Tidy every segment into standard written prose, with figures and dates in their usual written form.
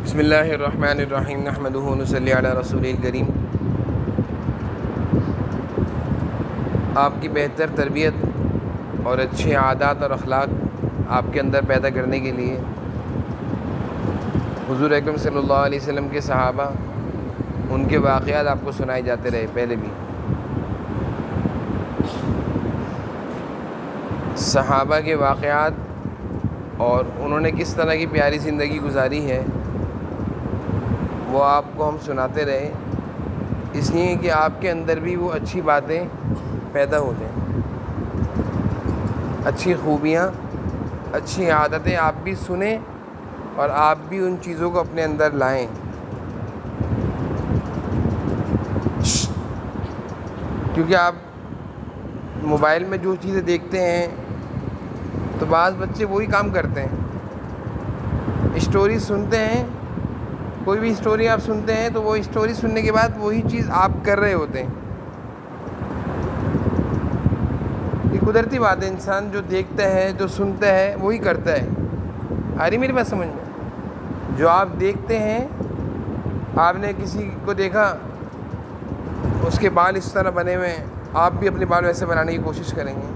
بسم اللہ الرحمن الرحیم نحمدہ ونصلی علی رسول الکریم۔ آپ کی بہتر تربیت اور اچھے عادات اور اخلاق آپ کے اندر پیدا کرنے کے لیے حضور اکرم صلی اللہ علیہ وسلم کے صحابہ، ان کے واقعات آپ کو سنائے جاتے رہے پہلے بھی۔ صحابہ کے واقعات اور انہوں نے کس طرح کی پیاری زندگی گزاری ہے وہ آپ کو ہم سناتے رہے، اس لیے کہ آپ کے اندر بھی وہ اچھی باتیں پیدا ہو جائیں، اچھی خوبیاں، اچھی عادتیں آپ بھی سنیں اور آپ بھی ان چیزوں کو اپنے اندر لائیں۔ کیونکہ آپ موبائل میں جو چیزیں دیکھتے ہیں تو بعض بچے وہی کام کرتے ہیں، اسٹوری سنتے ہیں، کوئی بھی اسٹوری آپ سنتے ہیں تو وہ اسٹوری سننے کے بعد وہی چیز آپ کر رہے ہوتے ہیں۔ یہ قدرتی بات ہے، انسان جو دیکھتا ہے، جو سنتا ہے وہی کرتا ہے۔ آ رہی میری بات سمجھ میں؟ جو آپ دیکھتے ہیں، آپ نے کسی کو دیکھا اس کے بال اس طرح بنے ہوئے ہیں، آپ بھی اپنے بال ویسے بنانے کی کوشش کریں گے۔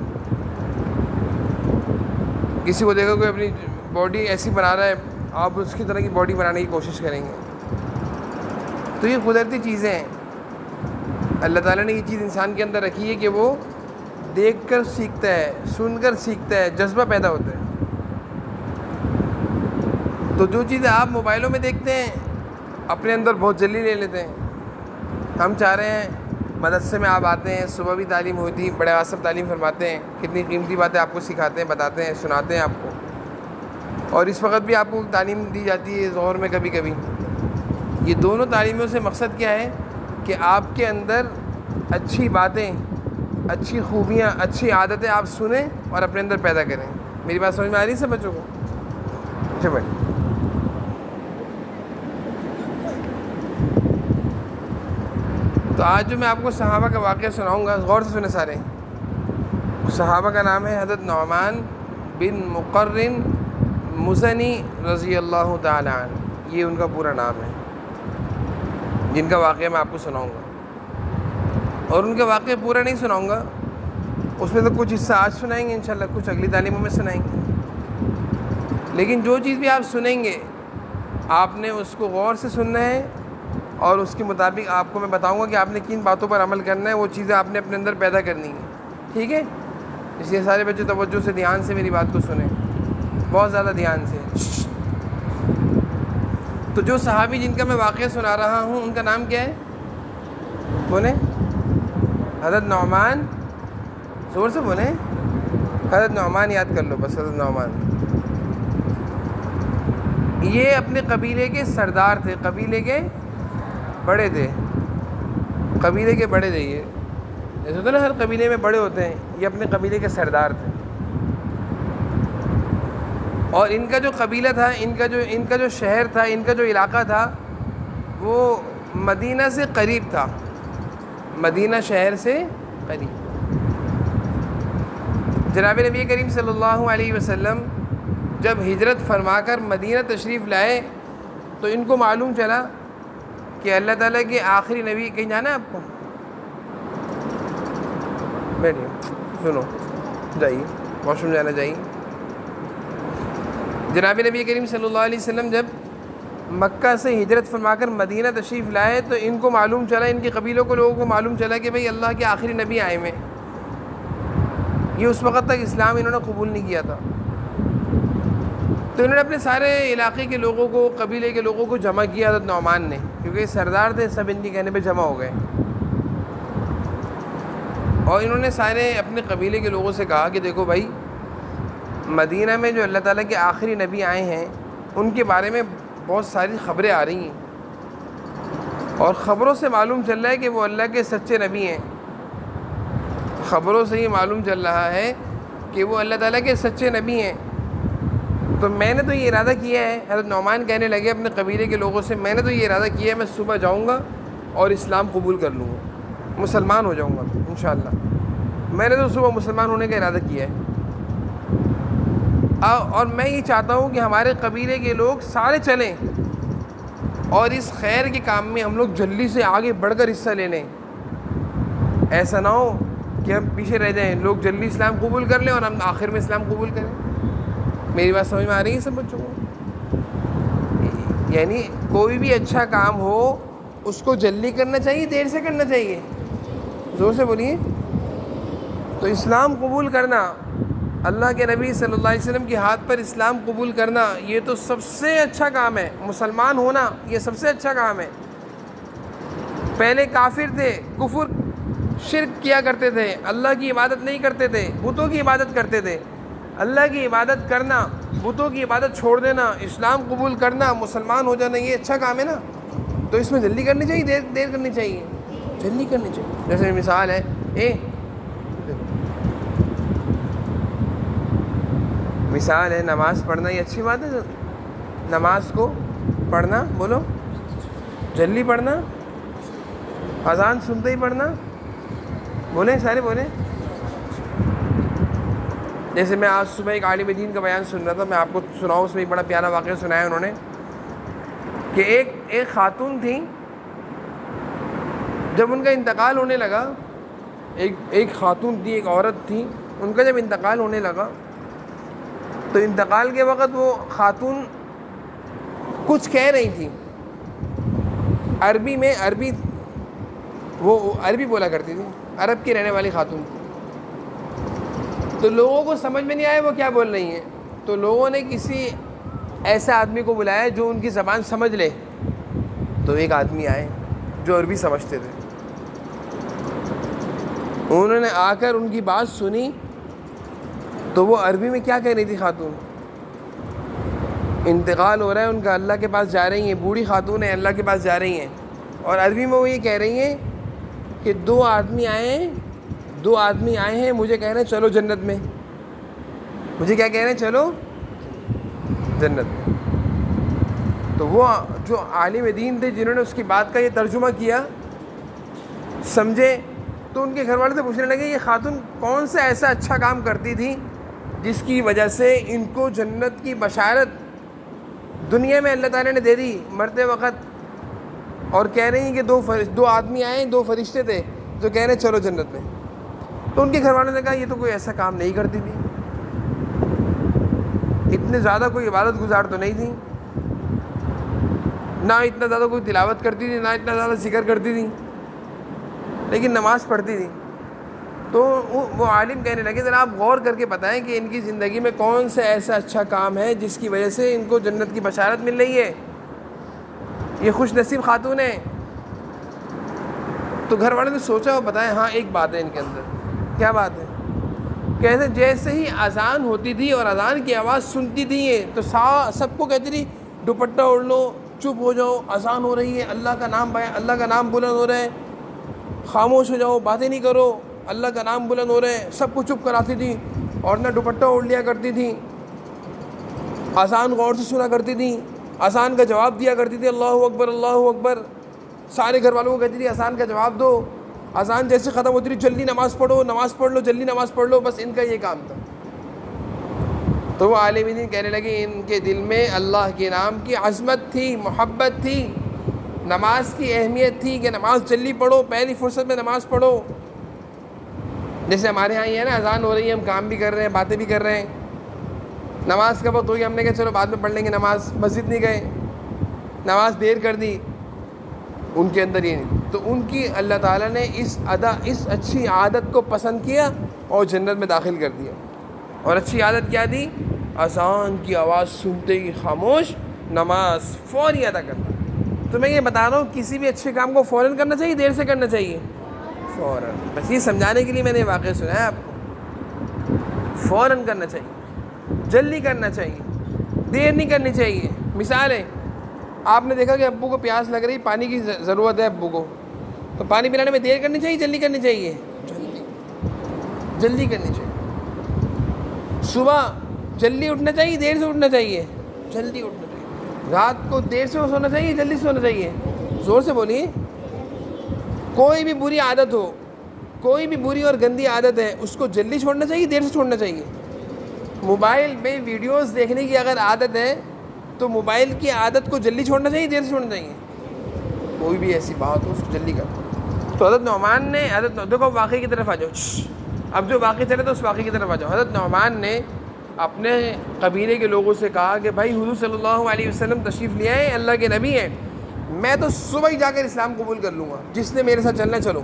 کسی کو دیکھا کوئی اپنی باڈی ایسی بنا رہا ہے، آپ اس کی طرح کی باڈی بنانے کی کوشش کریں گے۔ تو یہ قدرتی چیزیں ہیں، اللہ تعالیٰ نے یہ چیز انسان کے اندر رکھی ہے کہ وہ دیکھ کر سیکھتا ہے، سن کر سیکھتا ہے، جذبہ پیدا ہوتا ہے۔ تو جو چیزیں آپ موبائلوں میں دیکھتے ہیں اپنے اندر بہت جلدی لے لیتے ہیں۔ ہم چاہ رہے ہیں مدرسے میں آپ آتے ہیں، صبح بھی تعلیم ہوتی، بڑے آصف تعلیم فرماتے ہیں، کتنی قیمتی باتیں آپ کو سکھاتے ہیں، بتاتے ہیں، سناتے ہیں آپ کو، اور اس وقت بھی آپ کو تعلیم دی جاتی ہے ظہر میں کبھی کبھی۔ یہ دونوں تعلیموں سے مقصد کیا ہے کہ آپ کے اندر اچھی باتیں، اچھی خوبیاں، اچھی عادتیں آپ سنیں اور اپنے اندر پیدا کریں۔ میری بات سمجھ میں آ رہی ہے سب بچوں کو؟ اچھا بھائی، تو آج جو میں آپ کو صحابہ کا واقعہ سناؤں گا، غور سے سنیں سارے۔ صحابہ کا نام ہے حضرت نعمان بن مقرن مزنی رضی اللہ تعالی عنہ، یہ ان کا پورا نام ہے، جن کا واقعہ میں آپ کو سناؤں گا۔ اور ان کے واقعہ پورا نہیں سناؤں گا، اس میں تو کچھ حصہ آج سنائیں گے انشاءاللہ، کچھ اگلی تعلیموں میں سنائیں گے، لیکن جو چیز بھی آپ سنیں گے آپ نے اس کو غور سے سننا ہے، اور اس کے مطابق آپ کو میں بتاؤں گا کہ آپ نے کن باتوں پر عمل کرنا ہے، وہ چیزیں آپ نے اپنے اندر پیدا کرنی ہیں، ٹھیک ہے؟ اس لیے سارے بچے توجہ سے دھیان سے میری بات کو سنیں، بہت زیادہ دھیان سے۔ تو جو صحابی جن کا میں واقعہ سنا رہا ہوں ان کا نام کیا ہے؟ بولیں، حضرت نعمان، زور سے بولیں، حضرت نعمان یاد کر لو بس، حضرت نعمان۔ یہ اپنے قبیلے کے سردار تھے، قبیلے کے بڑے تھے، قبیلے کے بڑے تھے۔ یہ جیسے ہوتا ہے نا ہر قبیلے میں بڑے ہوتے ہیں، یہ اپنے قبیلے کے سردار تھے۔ اور ان کا جو قبیلہ تھا، ان کا جو شہر تھا، ان کا جو علاقہ تھا، وہ مدینہ سے قریب تھا، مدینہ شہر سے قریب۔ جناب نبی کریم صلی اللہ علیہ وسلم جب ہجرت فرما کر مدینہ تشریف لائے تو ان کو معلوم چلا کہ اللہ تعالیٰ کے آخری نبی، کہیں جانا ہے آپ کو؟ بیٹھیے، سنو، جائیے واش روم جانا چاہیے۔ جناب نبی کریم صلی اللہ علیہ وسلم جب مکہ سے ہجرت فرما کر مدینہ تشریف لائے تو ان کو معلوم چلا، ان کے قبیلوں کو، لوگوں کو معلوم چلا کہ بھئی اللہ کے آخری نبی آئے ہوئے ہیں۔ یہ اس وقت تک اسلام انہوں نے قبول نہیں کیا تھا، تو انہوں نے اپنے سارے علاقے کے لوگوں کو، قبیلے کے لوگوں کو جمع کیا حضرت نعمان نے، کیونکہ یہ سردار تھے، سب ان کے کہنے پہ جمع ہو گئے، اور انہوں نے سارے اپنے قبیلے کے لوگوں سے کہا کہ دیکھو بھائی، مدینہ میں جو اللہ تعالیٰ کے آخری نبی آئے ہیں ان کے بارے میں بہت ساری خبریں آ رہی ہیں، اور خبروں سے معلوم چل رہا ہے کہ وہ اللہ کے سچے نبی ہیں، خبروں سے یہ معلوم چل رہا ہے کہ وہ اللہ تعالیٰ کے سچے نبی ہیں۔ تو میں نے تو یہ ارادہ کیا ہے، حضرت نعمان کہنے لگے اپنے قبیلے کے لوگوں سے، میں نے تو یہ ارادہ کیا ہے میں صبح جاؤں گا اور اسلام قبول کر لوں گا، مسلمان ہو جاؤں گا انشاءاللہ، میں نے تو صبح مسلمان ہونے کا ارادہ کیا ہے، اور میں یہ چاہتا ہوں کہ ہمارے قبیلے کے لوگ سارے چلیں اور اس خیر کے کام میں ہم لوگ جلدی سے آگے بڑھ کر حصہ لے لیں. ایسا نہ ہو کہ ہم پیچھے رہ جائیں, لوگ جلدی اسلام قبول کر لیں اور ہم آخر میں اسلام قبول کریں. میری بات سمجھ میں آ رہی ہے سب بچوں کو؟ یعنی کوئی بھی اچھا کام ہو اس کو جلدی کرنا چاہیے, دیر سے کرنا چاہیے؟ زور سے بولیے. تو اسلام قبول کرنا, اللہ کے نبی صلی اللہ علیہ وسلم کے ہاتھ پر اسلام قبول کرنا, یہ تو سب سے اچھا کام ہے. مسلمان ہونا یہ سب سے اچھا کام ہے. پہلے کافر تھے, کفر شرک کیا کرتے تھے, اللہ کی عبادت نہیں کرتے تھے, بتوں کی عبادت کرتے تھے. اللہ کی عبادت کرنا, بتوں کی عبادت چھوڑ دینا, اسلام قبول کرنا, مسلمان ہو جانا, یہ اچھا کام ہے نا. تو اس میں جلدی کرنی چاہیے, دیر کرنی چاہیے؟ جلدی کرنی چاہیے. جیسے مثال ہے, مثال ہے نماز پڑھنا, یہ اچھی بات ہے. نماز کو پڑھنا, بولو, جلدی پڑھنا, اذان سنتے ہی پڑھنا, بولیں سارے بولیں. جیسے میں آج صبح ایک عالم دین کا بیان سن رہا تھا, میں آپ کو سناؤں. اس میں ایک بڑا پیارا واقعہ سنایا انہوں نے کہ ایک خاتون تھی, جب ان کا انتقال ہونے لگا, ایک خاتون تھی, ایک عورت تھی, ان کا جب انتقال ہونے لگا تو انتقال کے وقت وہ خاتون کچھ کہہ رہی تھی عربی میں. وہ عربی بولا کرتی تھی, عرب کی رہنے والی خاتون تھی. تو لوگوں کو سمجھ میں نہیں آیا وہ کیا بول رہی ہیں, تو لوگوں نے کسی ایسے آدمی کو بلایا جو ان کی زبان سمجھ لے. تو ایک آدمی آئے جو عربی سمجھتے تھے, انہوں نے آ کر ان کی بات سنی. تو وہ عربی میں کیا کہہ رہی تھی خاتون, انتقال ہو رہا ہے ان کا, اللہ کے پاس جا رہی ہیں, بوڑھی خاتون ہیں, اللہ کے پاس جا رہی ہیں, اور عربی میں وہ یہ کہہ رہی ہیں کہ دو آدمی آئے ہیں, مجھے کہہ رہے ہیں چلو جنت میں. مجھے کیا کہہ رہے ہیں, چلو جنت میں. تو وہ جو عالم دین تھے جنہوں نے اس کی بات کا یہ ترجمہ کیا, سمجھے, تو ان کے گھر والے سے پوچھنے لگے یہ خاتون کون سا ایسا اچھا کام کرتی تھی جس کی وجہ سے ان کو جنت کی بشارت دنیا میں اللہ تعالیٰ نے دے دی مرتے وقت, اور کہہ رہی ہیں کہ دو آدمی آئے, دو فرشتے تھے جو کہہ رہے ہیں چلو جنت میں. تو ان کے گھر والوں نے کہا یہ تو کوئی ایسا کام نہیں کرتی تھی, اتنے زیادہ کوئی عبادت گزار تو نہیں تھی, نہ اتنا زیادہ کوئی تلاوت کرتی تھی, نہ اتنا زیادہ ذکر کرتی تھی, لیکن نماز پڑھتی تھی. تو وہ عالم کہنے لگے ذرا آپ غور کر کے بتائیں کہ ان کی زندگی میں کون سا ایسا اچھا کام ہے جس کی وجہ سے ان کو جنت کی بشارت مل رہی ہے, یہ خوش نصیب خاتون ہے. تو گھر والوں نے سوچا, وہ بتائیں ہاں ایک بات ہے ان کے اندر. کیا بات ہے؟ کہتے جیسے ہی اذان ہوتی تھی اور اذان کی آواز سنتی تھی تو سب کو کہتی تھی دوپٹہ اوڑھ لو, چپ ہو جاؤ, اذان ہو رہی ہے, اللہ کا نام بلند ہو رہا ہے, خاموش ہو جاؤ, باتیں نہیں کرو, اللہ کا نام بلند ہو رہا ہے. سب کو چپ کراتی تھی اور نہ دوپٹہ اوڑھ لیا کرتی تھی, اذان غور سے سنا کرتی تھی, اذان کا جواب دیا کرتی تھی اللہ اکبر اللہ اکبر. سارے گھر والوں کو کہتی تھی اذان کا جواب دو, اذان جیسے ختم ہوتی تھی جلدی نماز پڑھو, نماز پڑھ لو, جلدی نماز پڑھ لو, بس ان کا یہ کام تھا. تو وہ عالم دین کہنے لگے ان کے دل میں اللہ کے نام کی عظمت تھی, محبت تھی, نماز کی اہمیت تھی کہ نماز جلدی پڑھو, پہلی فرصت میں نماز پڑھو. جیسے ہمارے یہاں یہ ہے نا, اذان ہو رہی ہے, ہم کام بھی کر رہے ہیں, باتیں بھی کر رہے ہیں, نماز کا وقت ہوئی, ہم نے کہا چلو بعد میں پڑھ لیں گے نماز, مسجد نہیں گئے, نماز دیر کر دی. ان کے اندر یہ نہیں. تو ان کی اللہ تعالیٰ نے اس اچھی عادت کو پسند کیا اور جنت میں داخل کر دیا. اور اچھی عادت کیا دی؟ اذان کی آواز سنتے ہی خاموش, نماز فوری ادا کرنا. تو میں یہ بتا رہا ہوں کسی بھی اچھے کام کو فوراً کرنا چاہیے, دیر سے کرنا چاہیے؟ فوراً. بس یہ سمجھانے کے لیے میں نے واقعہ سنا ہے آپ کو. فوراً کرنا چاہیے, جلدی کرنا چاہیے, دیر نہیں کرنی چاہیے. مثال ہے, آپ نے دیکھا کہ ابو کو پیاس لگ رہی, پانی کی ضرورت ہے ابو کو, تو پانی پلانے میں دیر کرنی چاہیے, جلدی کرنی چاہیے؟ جلدی کرنی چاہیے. صبح جلدی اٹھنا چاہیے, دیر سے اٹھنا چاہیے؟ جلدی اٹھنا چاہیے. رات کو دیر سے سونا چاہیے, جلدی سونا چاہیے؟ زور سے بولیے. کوئی بھی بری عادت ہو, کوئی بھی بری اور گندی عادت ہے, اس کو جلدی چھوڑنا چاہیے, دیر سے چھوڑنا چاہیے؟ موبائل میں ویڈیوز دیکھنے کی اگر عادت ہے تو موبائل کی عادت کو جلدی چھوڑنا چاہیے، دیر سے چھوڑنا چاہیے؟ کوئی بھی ایسی بات ہو اس کو جلدی کر. تو حضرت نعمان نے دیکھو واقعے کی طرف آ جاؤ. اب جو واقعے چلے تو اس واقعے کی طرف آ جاؤ. حضرت نعمان نے اپنے قبیلے کے لوگوں سے کہا کہ بھائی حضور صلی اللہ علیہ وسلم تشریف لے آئے، اللہ کے نبی ہیں، میں تو صبح ہی جا کر اسلام قبول کر لوں گا، جس نے میرے ساتھ چلنا چلو.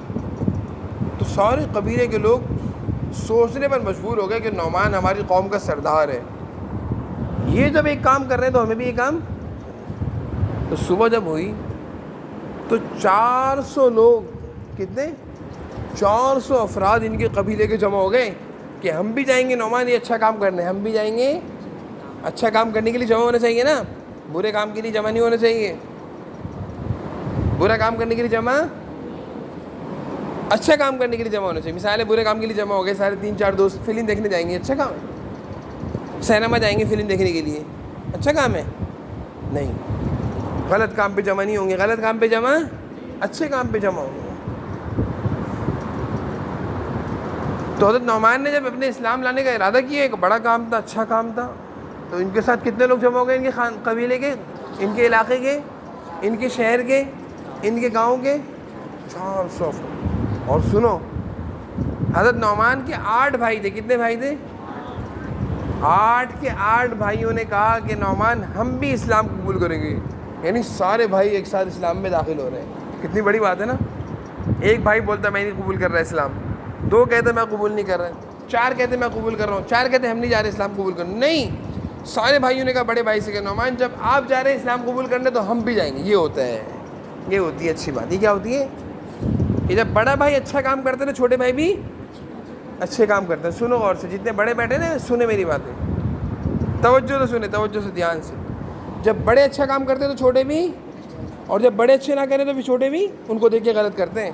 تو سارے قبیلے کے لوگ سوچنے پر مجبور ہو گئے کہ نعمان ہماری قوم کا سردار ہے، یہ جب ایک کام کر رہے ہیں تو ہمیں بھی ایک کام. تو صبح جب ہوئی تو 400 لوگ، کتنے؟ 400 افراد ان کے قبیلے کے جمع ہو گئے کہ ہم بھی جائیں گے نعمان یہ اچھا کام کرنے، ہم بھی جائیں گے. اچھا کام کرنے کے لیے جمع ہونا چاہیے نا، برے کام کے لیے جمع نہیں ہونا چاہیے. برا کام کرنے کے لیے جمع، اچھا کام کرنے کے لیے جمع ہونا چاہیے. مثال ہے برے کام کے لیے جمع ہو گئے سارے 3-4 دوست، فلم دیکھنے جائیں گے، اچھا کام ہے؟ سینما جائیں گے فلم دیکھنے کے لیے، اچھا کام ہے؟ نہیں. غلط کام پہ جمع نہیں ہوں گے، غلط کام پہ جمع، اچھے کام پہ جمع ہوں گے. تو حضرت نعمان نے جب اپنے اسلام لانے کا ارادہ کیا، ایک بڑا کام تھا، اچھا کام تھا، تو ان کے ساتھ کتنے لوگ جمع ہو گئے؟ ان کے قبیلے کے، ان کے علاقے کے، ان کے شہر کے، ان کے گاؤں کے 400. اور سنو، حضرت نعمان کے 8 بھائی تھے. کتنے بھائی تھے؟ 8 کے 8 بھائیوں نے کہا کہ نعمان ہم بھی اسلام قبول کریں گے. یعنی سارے بھائی ایک ساتھ اسلام میں داخل ہو رہے ہیں. کتنی بڑی بات ہے نا. ایک بھائی بولتا میں نہیں قبول کر رہا اسلام، 2 کہتے میں قبول نہیں کر رہا، 4 کہتے میں قبول کر رہا ہوں، 4 کہتے ہم نہیں جا رہے اسلام قبول کرنے. نہیں، سارے بھائیوں نے کہا بڑے بھائی سے کہ نعمان جب آپ جا رہے ہیں اسلام قبول کرنے تو ہم بھی جائیں گے. یہ ہوتا ہے، یہ ہوتی ہے اچھی بات. یہ کیا ہوتی ہے کہ جب بڑا بھائی اچھا کام کرتے ہیں تو چھوٹے بھائی بھی اچھے کام کرتے ہیں. سنو غور سے، جتنے بڑے بیٹھے نا سنیں میری باتیں، توجہ سے سنیں، توجہ سے، دھیان سے. جب بڑے اچھا کام کرتے ہیں تو چھوٹے بھی، اور جب بڑے اچھے نہ کریں تو پھر چھوٹے بھی ان کو دیکھ کے غلط کرتے ہیں.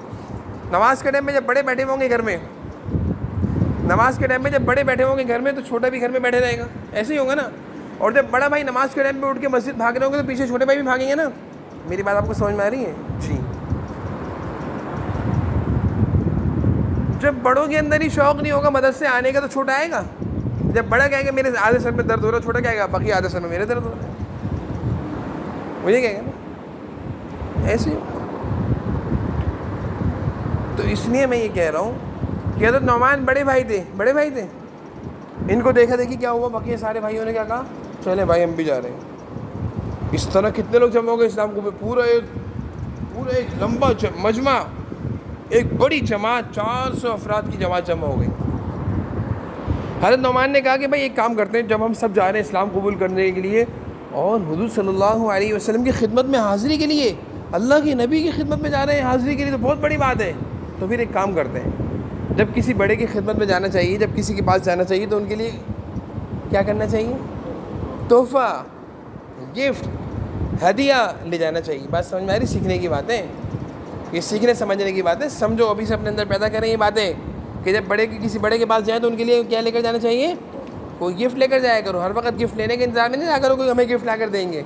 نماز کے ٹائم میں جب بڑے بیٹھے ہوں گے گھر میں، نماز کے ٹائم میں جب بڑے بیٹھے ہوں گے گھر میں تو چھوٹا بھی گھر میں بیٹھے رہے گا، ایسے ہی ہوگا نا. اور جب بڑا بھائی نماز کے ٹائم پہ اٹھ کے مسجد بھاگ رہے ہوں گے تو پیچھے چھوٹے بھائی بھی بھاگیں گے نا. میری بات آپ کو سمجھ میں آ رہی ہے؟ جی. جب بڑوں کے اندر ہی شوق نہیں ہوگا مدد سے آنے کا تو چھوٹا آئے گا. جب بڑا کہے گا میرے آدھے سر میں درد ہو رہا ہے، چھوٹا کہے گا باقی آدھے سر میں میرے درد ہو رہا ہے، مجھے کہے گا نا. ایسے ہی. تو اس لیے میں یہ کہہ رہا ہوں کہ حضرت نعمان بڑے بھائی تھے، بڑے بھائی تھے. ان کو دیکھا دیکھی کیا ہوا، باقی سارے بھائیوں نے کیا کہا، چلے بھائی ہم بھی جا رہے ہیں. اس طرح کتنے لوگ جمع ہو گئے اسلام کو، پورا ایک لمبا مجمع، ایک بڑی جماعت، 400 افراد کی جماعت جمع ہو گئی. حضرت نعمان نے کہا کہ بھائی ایک کام کرتے ہیں، جب ہم سب جا رہے ہیں اسلام قبول کرنے کے لیے اور حضور صلی اللہ علیہ وسلم کی خدمت میں حاضری کے لیے، اللہ کے نبی کی خدمت میں جا رہے ہیں حاضری کے لیے، تو بہت بڑی بات ہے. تو پھر ایک کام کرتے ہیں، جب کسی بڑے کی خدمت میں جانا چاہیے، جب کسی کے پاس جانا چاہیے تو ان کے لیے کیا کرنا چاہیے؟ تحفہ، گفٹ، ہدیہ لے جانا چاہیے. بات سمجھ میں آ رہی؟ سیکھنے کی باتیں، یہ سیکھنے سمجھنے کی باتیں. سمجھو ابھی سے اپنے اندر پیدا کریں یہ باتیں کہ جب کسی بڑے کے پاس جائیں تو ان کے لیے کیا لے کر جانا چاہیے؟ کوئی گفٹ لے کر جایا کرو. ہر وقت گفٹ لینے کے انتظار میں نہیں رہا کرو کہ ہمیں گفٹ لا کر دیں گے.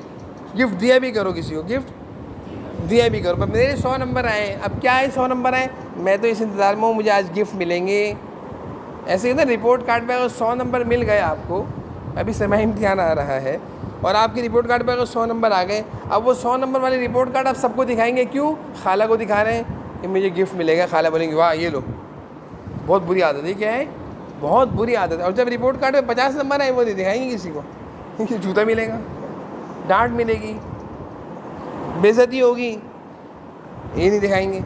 گفٹ دیا بھی کرو، کسی کو گفٹ دیا بھی کرو. میرے 100 نمبر آئے، اب کیا ہے 100 نمبر آئے، میں تو اس انتظار میں ہوں مجھے آج گفٹ ملیں گے. ایسے ہی نا رپورٹ کارڈ پہ اگر 100 نمبر مل گئے آپ کو، ابھی سماعی امتحان آ رہا ہے اور آپ کی رپورٹ کارڈ پہ اگر 100 نمبر آ گئے، اب وہ 100 نمبر والے رپورٹ کارڈ آپ سب کو دکھائیں گے. کیوں؟ خالہ کو دکھا رہے ہیں کہ مجھے گفٹ ملے گا. خالہ بولیں گے واہ یہ لو. بہت بری عادت ہے. کیا ہے؟ بہت بری عادت ہے. اور جب رپورٹ کارڈ پہ 50 نمبر آئے وہ نہیں دکھائیں گے کسی کو، کیونکہ جوتا ملے گا، ڈانٹ ملے گی، بے عزتی ہوگی، یہ نہیں دکھائیں گے.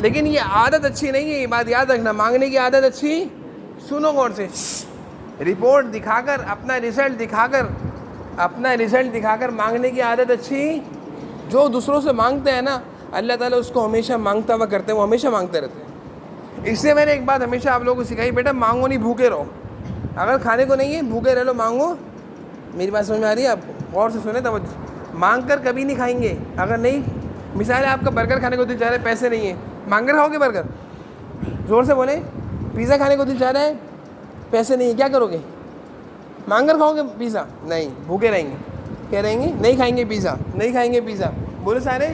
لیکن یہ عادت اچھی نہیں ہے. یہ بات یاد رکھنا، مانگنے کی عادت اچھی، سنو غور سے، رپورٹ دکھا کر اپنا رزلٹ دکھا کر مانگنے کی عادت اچھی. جو دوسروں سے مانگتے ہیں نا اللہ تعالیٰ اس کو ہمیشہ مانگتا ہوا کرتے ہیں، وہ ہمیشہ مانگتے رہتے ہیں. اس لیے میں نے ایک بات ہمیشہ آپ لوگوں کو سکھائی، بیٹا مانگو نہیں بھوکے رہو. اگر کھانے کو نہیں ہے بھوکے رہ لو، مانگو. میری بات سمجھ میں آ رہی ہے آپ کو؟ غور سے سنیں. تو مانگ کر کبھی نہیں کھائیں گے. اگر نہیں، مثال ہے آپ کا برگر کھانے کو دل چاہ رہا ہے، پیسے نہیں ہیں، مانگ کر کھاؤ گے برگر؟ زور سے بولیں. پیزا کھانے کو دل چاہ رہا ہے، پیسے نہیں ہیں، کیا کرو گے؟ مانگ کر کھاؤ گے پیزا؟ نہیں، بھوکے رہیں گے. کیا رہیں گے؟ نہیں کھائیں گے پیزا، نہیں کھائیں گے پیزا. بولے سارے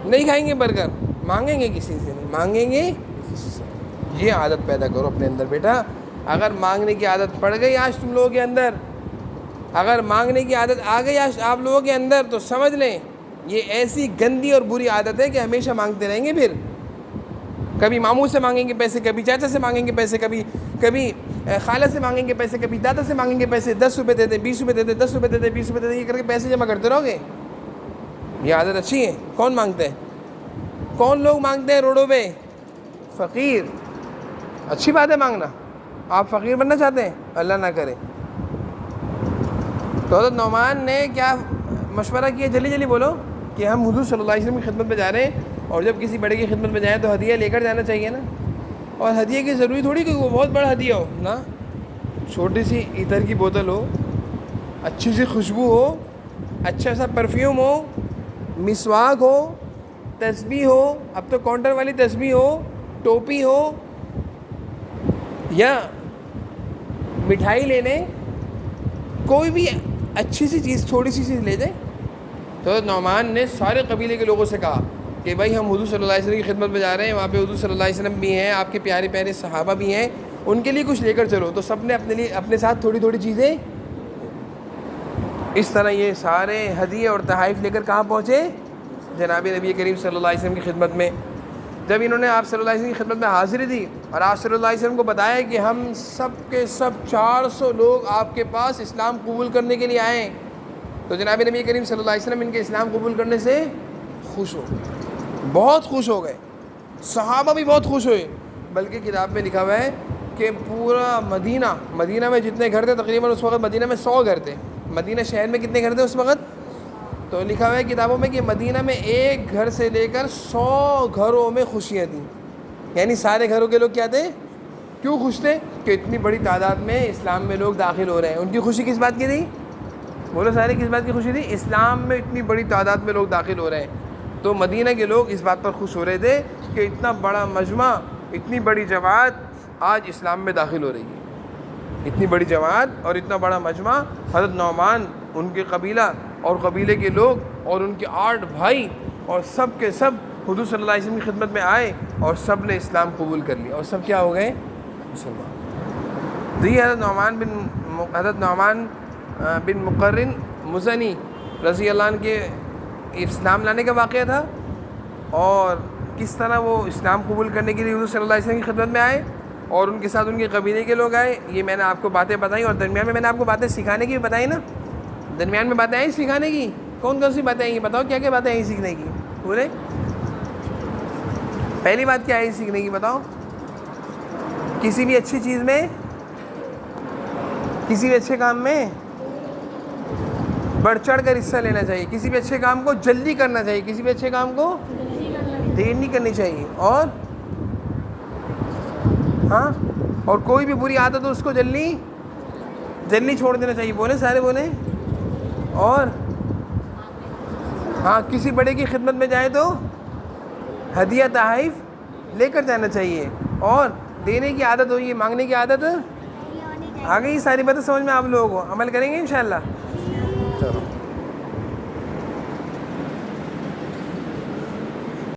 نہیں کھائیں گے برگر. مانگیں گے کسی سے نہیں، مانگیں گے. یہ عادت پیدا کرو اپنے اندر بیٹا. اگر مانگنے کی عادت پڑ گئی آج تم لوگوں کے اندر اگر مانگنے کی عادت آ گئی آپ لوگوں کے اندر تو سمجھ لیں یہ ایسی گندی اور بری عادت ہے کہ ہمیشہ مانگتے رہیں گے. پھر کبھی ماموں سے مانگیں گے پیسے, کبھی چاچا سے مانگیں گے پیسے, کبھی خالہ سے مانگیں گے پیسے, کبھی دادا سے مانگیں گے پیسے. 10 روپے دے دیں, 20 روپے دے دیں, 10 روپے دے دیں, 20 روپے دے دیں, یہ کر کے پیسے جمع کرتے رہو گے. یہ عادت اچھی ہے؟ کون مانگتے ہیں؟ کون لوگ مانگتے ہیں روڈوں پہ؟ فقیر. اچھی بات ہے مانگنا. آپ فقیر بننا چاہتے ہیں؟ اللہ نہ کرے. تو حضرت نعمان نے کیا مشورہ کیا؟ جلدی جلدی بولو. کہ ہم حضور صلی اللہ علیہ وسلم کی خدمت میں جا رہے ہیں, اور جب کسی بڑے کی خدمت میں جائیں تو ہدیہ لے کر جانا چاہیے نا. اور ہدیے کی ضروری تھوڑی کہ وہ بہت بڑا ہدیہ ہو نا, چھوٹی سی عطر کی بوتل ہو, اچھی سی خوشبو ہو, اچھا سا پرفیوم ہو, مسواک ہو, تسبیح ہو, اب تو کاؤنٹر والی تسبیح ہو, ٹوپی ہو, یا مٹھائی لے لیں, کوئی بھی اچھی سی چیز, چھوٹی سی چیز لے جائیں. تو نعمان نے سارے قبیلے کے لوگوں سے کہا کہ بھائی ہم حضور صلی اللہ علیہ وسلم کی خدمت میں جا رہے ہیں, وہاں پہ حضور صلی اللہ علیہ وسلم بھی ہیں, آپ کے پیارے پیارے صحابہ بھی ہیں, ان کے لیے کچھ لے کر چلو. تو سب نے اپنے لیے اپنے ساتھ تھوڑی تھوڑی چیزیں. اس طرح یہ سارے ہدیے اور تحائف لے کر کہاں پہنچے؟ جناب نبی کریم صلی اللہ علیہ وسلم کی خدمت میں. جب انہوں نے آپ صلی اللہ علیہ وسلم کی خدمت میں حاضری دی اور آپ صلی اللہ علیہ وسلم کو بتایا کہ ہم سب کے سب 400 لوگ آپ کے پاس اسلام قبول کرنے کے لیے آئے ہیں, تو جناب نبی کریم صلی اللہ علیہ وسلم ان کے اسلام قبول کرنے سے خوش ہو گئے, بہت خوش ہو گئے. صحابہ بھی بہت خوش ہوئے. بلکہ کتاب میں لکھا ہوا ہے کہ پورا مدینہ میں جتنے گھر تھے, تقریباً اس وقت مدینہ میں 100 گھر تھے. مدینہ شہر میں کتنے گھر تھے اس وقت؟ تو لکھا ہوا ہے کتابوں میں کہ مدینہ میں ایک گھر سے لے کر 100 گھروں میں خوشیاں تھیں. یعنی سارے گھروں کے لوگ کیا تھے؟ کیوں خوش تھے؟ کہ اتنی بڑی تعداد میں اسلام میں لوگ داخل ہو رہے ہیں. ان کی خوشی کس بات کی تھی؟ بولو سارے, کس بات کی خوشی تھی؟ اسلام میں اتنی بڑی تعداد میں لوگ داخل ہو رہے ہیں. تو مدینہ کے لوگ اس بات پر خوش ہو رہے تھے کہ اتنا بڑا مجمع, اتنی بڑی جماعت آج اسلام میں داخل ہو رہی ہے. اتنی بڑی جماعت اور اتنا بڑا مجمع. حضرت نعمان, ان کے قبیلہ اور قبیلے کے لوگ اور ان کے 8 بھائی اور سب کے سب حضور صلی اللہ علیہ وسلم کی خدمت میں آئے اور سب نے اسلام قبول کر لیا اور سب کیا ہو گئے؟ مسلمان. تو یہ حضرت نعمان بن مقرن مزنی رضی اللہ عنہ کے اسلام لانے کا واقعہ تھا, اور کس طرح وہ اسلام قبول کرنے کے لیے حضور صلی اللہ علیہ وسلم کی خدمت میں آئے اور ان کے ساتھ ان کے قبیلے کے لوگ آئے. یہ میں نے آپ کو باتیں بتائیں, اور درمیان میں میں نے آپ کو باتیں سکھانے کی بھی بتائی نا. درمیان میں باتیں آئیں سکھانے کی. کون کون سی باتیں آئیں بتاؤ, کیا کیا باتیں آئیں سیکھنے کی؟ بولے پہلی بات کیا آئی سیکھنے کی بتاؤ؟ کسی بھی اچھی چیز میں, کسی بھی اچھے کام میں بڑھ چڑھ کر حصہ لینا چاہیے. کسی بھی اچھے کام کو جلدی کرنا چاہیے. کسی بھی اچھے کام کو دیر نہیں کرنی چاہیے. اور ہاں, اور کوئی بھی بری عادت ہو اس کو جلدی چھوڑ دینا چاہیے. بولیں سارے بولیں. اور ہاں, کسی بڑے کی خدمت میں جائے تو ہدیہ تحائف لے کر جانا چاہیے. اور دینے کی عادت ہوئی, مانگنے کی عادت آ گئی. ساری باتیں سمجھ میں آپ لوگوں کو عمل کریں گے انشاءاللہ. چلو.